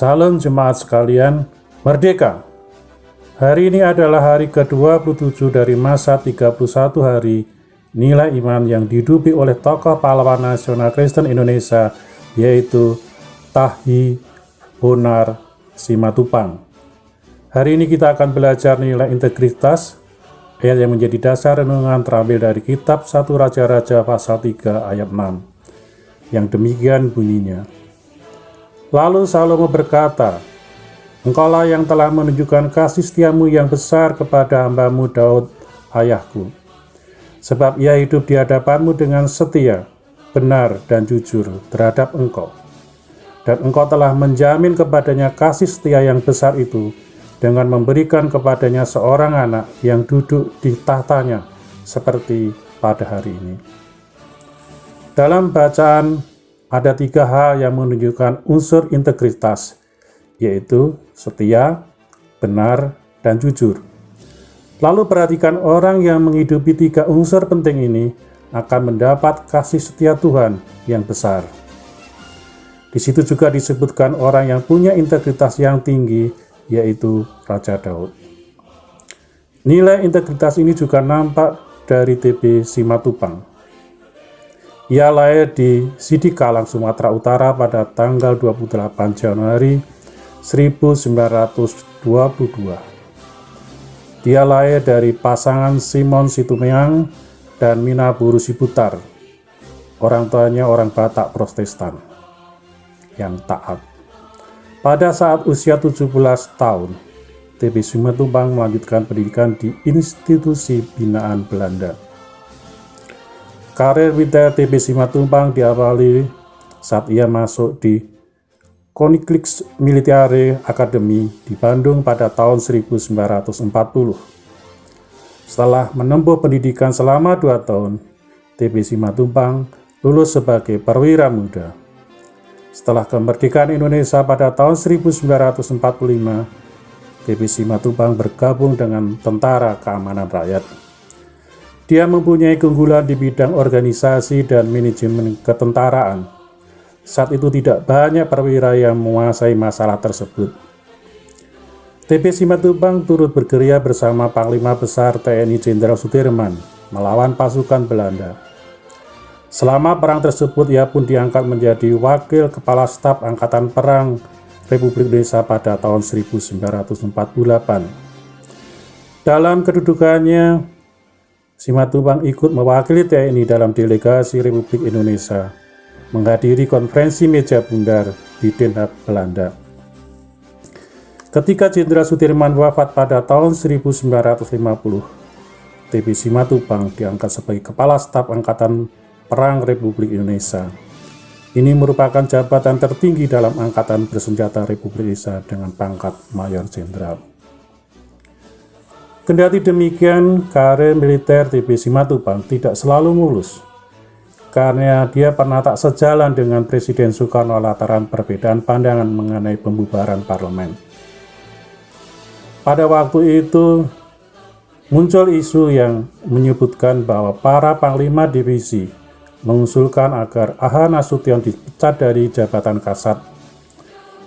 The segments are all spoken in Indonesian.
Salam jemaat sekalian, Merdeka! Hari ini adalah hari ke-27 dari masa 31 hari nilai iman yang dihidupi oleh tokoh pahlawan nasional Kristen Indonesia, yaitu Tahi Bonar Simatupang. Hari ini kita akan belajar nilai integritas, ayat yang menjadi dasar renungan terambil dari kitab 1 Raja-Raja pasal 3 ayat 6, yang demikian bunyinya. Lalu Salomo berkata, Engkaulah yang telah menunjukkan kasih setiamu yang besar kepada hambamu Daud, ayahku. Sebab ia hidup di hadapanmu dengan setia, benar dan jujur terhadap engkau. Dan engkau telah menjamin kepadanya kasih setia yang besar itu dengan memberikan kepadanya seorang anak yang duduk di tahtanya seperti pada hari ini. Dalam bacaan ada 3 hal yang menunjukkan unsur integritas, yaitu setia, benar, dan jujur. Lalu perhatikan orang yang menghidupi 3 unsur penting ini akan mendapat kasih setia Tuhan yang besar. Di situ juga disebutkan orang yang punya integritas yang tinggi, yaitu Raja Daud. Nilai integritas ini juga nampak dari TB Simatupang. Ia lahir di Sidikalang, Sumatera Utara pada tanggal 28 Januari 1922. Dia lahir dari pasangan Simon Situmeang dan Mina Buru Siputar. Orang tuanya orang Batak Protestan yang taat. Pada saat usia 17 tahun, TB Simatupang melanjutkan pendidikan di institusi binaan Belanda. Karir militer TB Simatupang diawali saat ia masuk di Koninklijke Militaire Academy di Bandung pada tahun 1940. Setelah menempuh pendidikan selama 2 tahun, TB Simatupang lulus sebagai perwira muda. Setelah kemerdekaan Indonesia pada tahun 1945, TB Simatupang bergabung dengan Tentara Keamanan Rakyat. Dia mempunyai keunggulan di bidang organisasi dan manajemen ketentaraan. Saat itu tidak banyak perwira yang menguasai masalah tersebut. TB Simatupang turut bergerilya bersama Panglima Besar TNI Jenderal Sudirman melawan pasukan Belanda. Selama perang tersebut, ia pun diangkat menjadi Wakil Kepala Staf Angkatan Perang Republik Indonesia pada tahun 1948. Dalam kedudukannya, Simatupang ikut mewakili TNI dalam delegasi Republik Indonesia menghadiri konferensi meja bundar di Den Haag, Belanda. Ketika Jenderal Sudirman wafat pada tahun 1950, TB Simatupang diangkat sebagai Kepala Staf Angkatan Perang Republik Indonesia. Ini merupakan jabatan tertinggi dalam Angkatan Bersenjata Republik Indonesia dengan pangkat Mayor Jenderal. Kendati demikian, karir militer TB Simatupang tidak selalu mulus, karena dia pernah tak sejalan dengan Presiden Soekarno lantaran perbedaan pandangan mengenai pembubaran parlemen. Pada waktu itu, muncul isu yang menyebutkan bahwa para panglima divisi mengusulkan agar A.H. Nasution dipecat dari jabatan Kasat.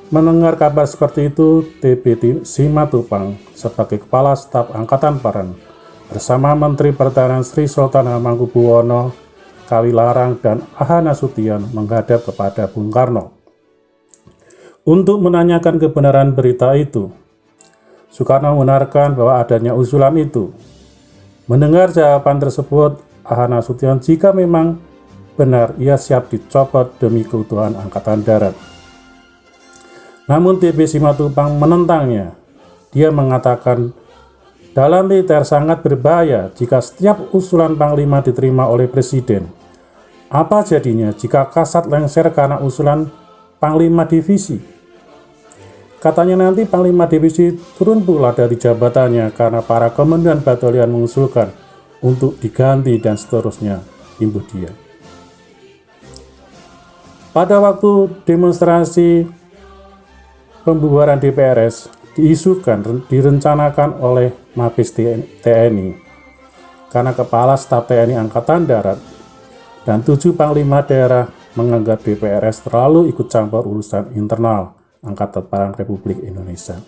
Mendengar kabar seperti itu, TB Simatupang sebagai Kepala Staf Angkatan Perang bersama Menteri Pertahanan Sri Sultan Hamengkubuwono Kawilarang dan A.H. Nasution menghadap kepada Bung Karno untuk menanyakan kebenaran berita itu. Soekarno membenarkan bahwa adanya usulan itu. Mendengar jawaban tersebut, A.H. Nasution jika memang benar ia siap dicopot demi keutuhan Angkatan Darat. Namun TB Simatupang menentangnya. Dia mengatakan, dalam militer sangat berbahaya jika setiap usulan panglima diterima oleh presiden. Apa jadinya jika Kasat lengser karena usulan panglima divisi? Katanya nanti panglima divisi turun pula dari jabatannya karena para komandan batalion mengusulkan untuk diganti dan seterusnya, imbuh dia. Pada waktu demonstrasi pembubaran DPRS direncanakan oleh Mabes TNI karena Kepala Staf TNI Angkatan Darat dan 7 panglima daerah menganggap DPRS terlalu ikut campur urusan internal Angkatan Perang Republik Indonesia.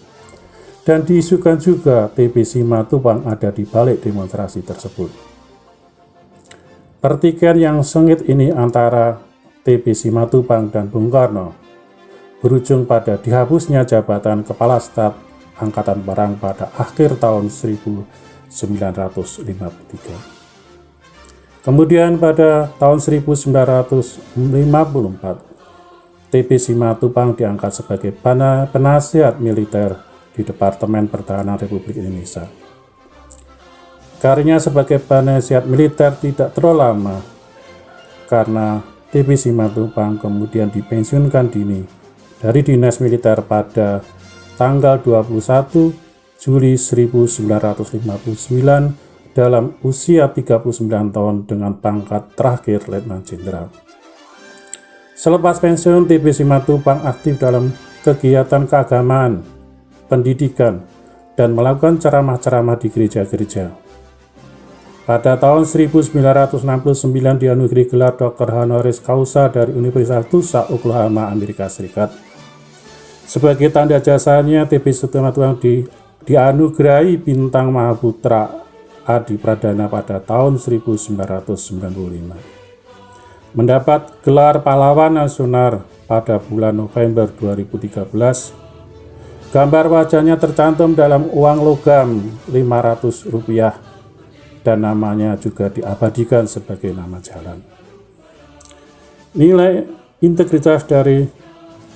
Dan diisukan juga TB Simatupang ada di balik demonstrasi tersebut. Pertikaian yang sengit ini antara TB Simatupang dan Bung Karno berujung pada dihapusnya jabatan Kepala Staf Angkatan Perang pada akhir tahun 1953. Kemudian pada tahun 1954, TB Simatupang diangkat sebagai penasihat militer di Departemen Pertahanan Republik Indonesia. Karirnya sebagai penasihat militer tidak terlalu lama karena TB Simatupang kemudian dipensiunkan dini dari dinas militer pada tanggal 21 Juli 1959 dalam usia 39 tahun dengan pangkat terakhir Letnan Jenderal. Selepas pensiun, TB Simatupang aktif dalam kegiatan keagamaan, pendidikan, dan melakukan ceramah-ceramah di gereja-gereja. Pada tahun 1969 dianugerahi gelar Dr. Honoris Causa dari Universitas Tulsa, Oklahoma, Amerika Serikat. Sebagai tanda jasanya, TB Simatupang dianugerahi bintang Mahaputra Adi Pradana pada tahun 1995. Mendapat gelar pahlawan nasional pada bulan November 2013. Gambar wajahnya tercantum dalam uang logam Rp500 dan namanya juga diabadikan sebagai nama jalan. Nilai integritas dari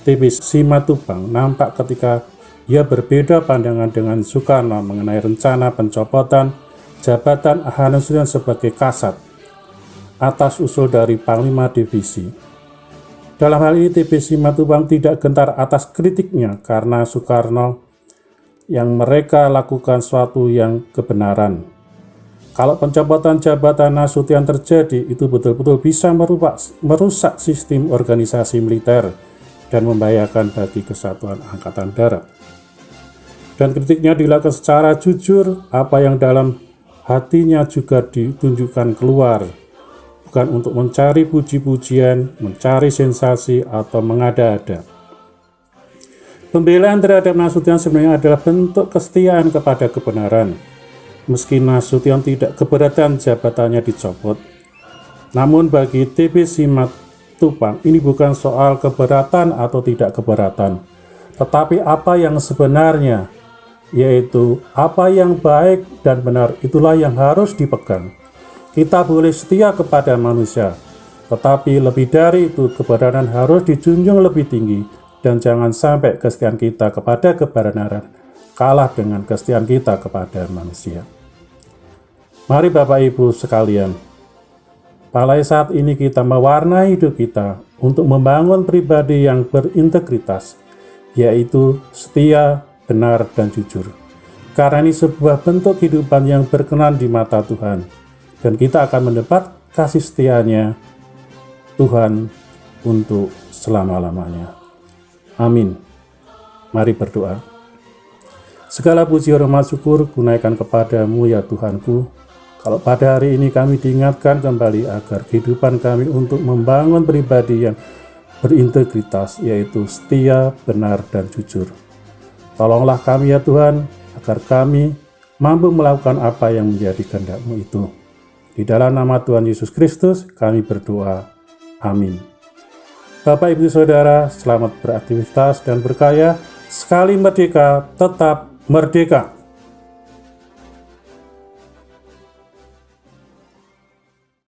TB Simatupang nampak ketika ia berbeda pandangan dengan Soekarno mengenai rencana pencopotan jabatan Ahmad Nasution sebagai Kasat atas usul dari Panglima Divisi. Dalam hal ini TB Simatupang tidak gentar atas kritiknya karena Soekarno yang mereka lakukan suatu yang kebenaran. Kalau pencopotan jabatan Nasution terjadi, itu betul-betul bisa merusak sistem organisasi militer dan membahayakan bagi kesatuan Angkatan Darat. Dan kritiknya dilakukan secara jujur, apa yang dalam hatinya juga ditunjukkan keluar, bukan untuk mencari puji-pujian, mencari sensasi, atau mengada-ada. Pembelaan terhadap Nasution sebenarnya adalah bentuk kesetiaan kepada kebenaran. Meski Nasution tidak keberatan jabatannya dicopot, namun bagi TB Simatupang ini bukan soal keberatan atau tidak keberatan, tetapi apa yang sebenarnya, yaitu apa yang baik dan benar itulah yang harus dipegang. Kita boleh setia kepada manusia, tetapi lebih dari itu kebenaran harus dijunjung lebih tinggi dan jangan sampai kesetiaan kita kepada kebenaran kalah dengan kesetiaan kita kepada manusia. Mari Bapak Ibu sekalian, mulai saat ini kita mewarnai hidup kita untuk membangun pribadi yang berintegritas, yaitu setia, benar, dan jujur. Karena ini sebuah bentuk kehidupan yang berkenan di mata Tuhan. Dan kita akan mendapat kasih setianya Tuhan untuk selama-lamanya. Amin. Mari berdoa. Segala puji hormat syukur gunaikan kepadamu ya Tuhanku. Kalau pada hari ini kami diingatkan kembali agar kehidupan kami untuk membangun pribadi yang berintegritas, yaitu setia, benar, dan jujur. Tolonglah kami ya Tuhan, agar kami mampu melakukan apa yang menjadi kehendak-Mu itu. Di dalam nama Tuhan Yesus Kristus kami berdoa. Amin. Bapak Ibu Saudara, selamat beraktivitas dan berkarya. Sekali merdeka, tetap merdeka.